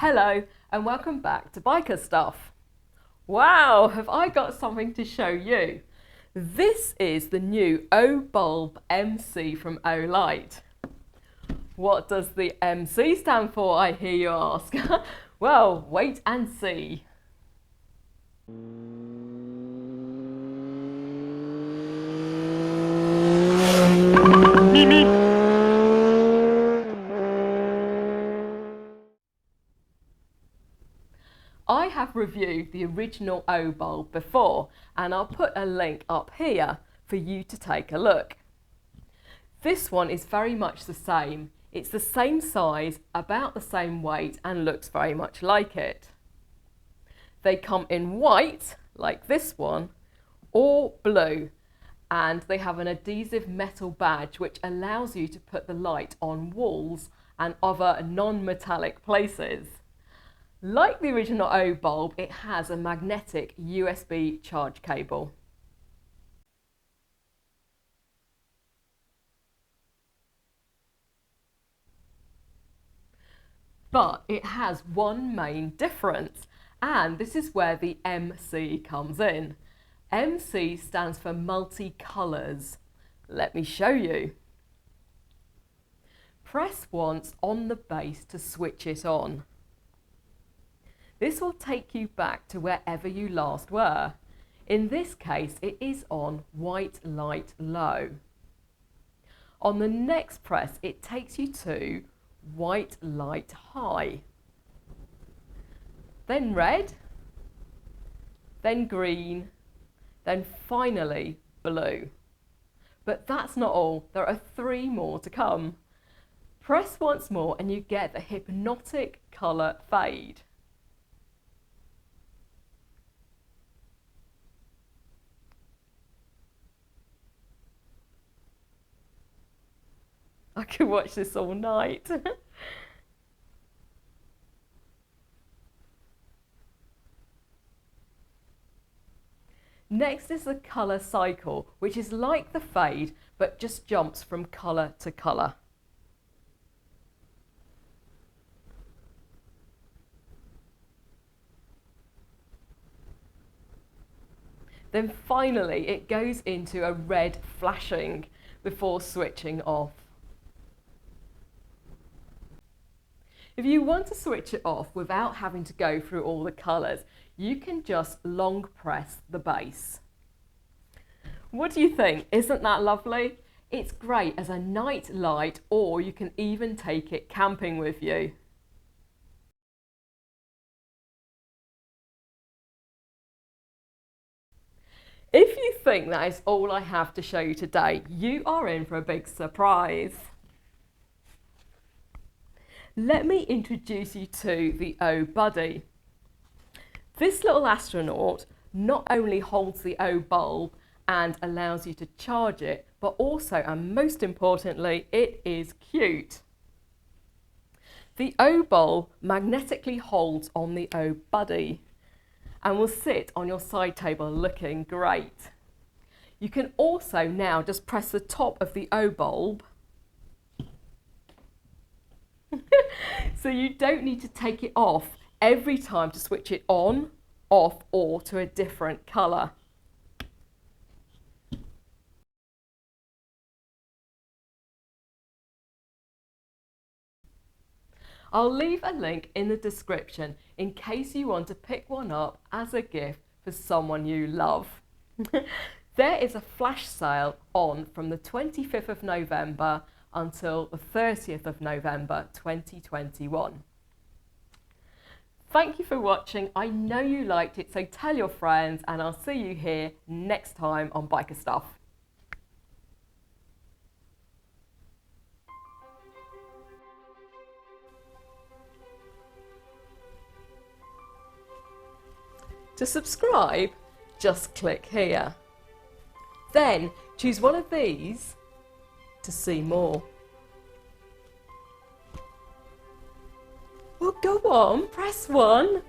Hello and welcome back to Biker Stuff. Wow, have I got something to show you. This is the new Obulb MC from Olight. What does the MC stand for, I hear you ask? Well, wait and see. I have reviewed the original Obulb before, and I'll put a link up here for you to take a look. This one is very much the same. It's the same size, about the same weight, and looks very much like it. They come in white, like this one, or blue, and they have an adhesive metal badge which allows you to put the light on walls and other non-metallic places. Like the original Obulb, it has a magnetic USB charge cable. But it has one main difference, and this is where the MC comes in. MC stands for multi-colours. Let me show you. Press once on the base to switch it on. This will take you back to wherever you last were. In this case, it is on white light low. On the next press, it takes you to white light high. Then red, then green, then finally blue. But that's not all, there are 3 more to come. Press once more and you get the hypnotic colour fade. I could watch this all night. Next is the colour cycle, which is like the fade, but just jumps from colour to colour. Then finally, it goes into a red flashing before switching off. If you want to switch it off without having to go through all the colours, you can just long press the base. What do you think? Isn't that lovely? It's great as a night light, or you can even take it camping with you. If you think that is all I have to show you today, you are in for a big surprise. Let me introduce you to the O-Buddy. This little astronaut not only holds the O-Bulb and allows you to charge it, but also, and most importantly, it is cute. The O-Bulb magnetically holds on the O-Buddy and will sit on your side table looking great. You can also now just press the top of the O-Bulb so you don't need to take it off every time to switch it on, off, or to a different colour. I'll leave a link in the description in case you want to pick one up as a gift for someone you love. There is a flash sale on from the 25th of November until the 30th of November 2021. Thank you for watching. I know you liked it, so tell your friends, and I'll see you here next time on Biker Stuff. To subscribe, just click here. Then choose one of these to see more. Well, go on, press 1.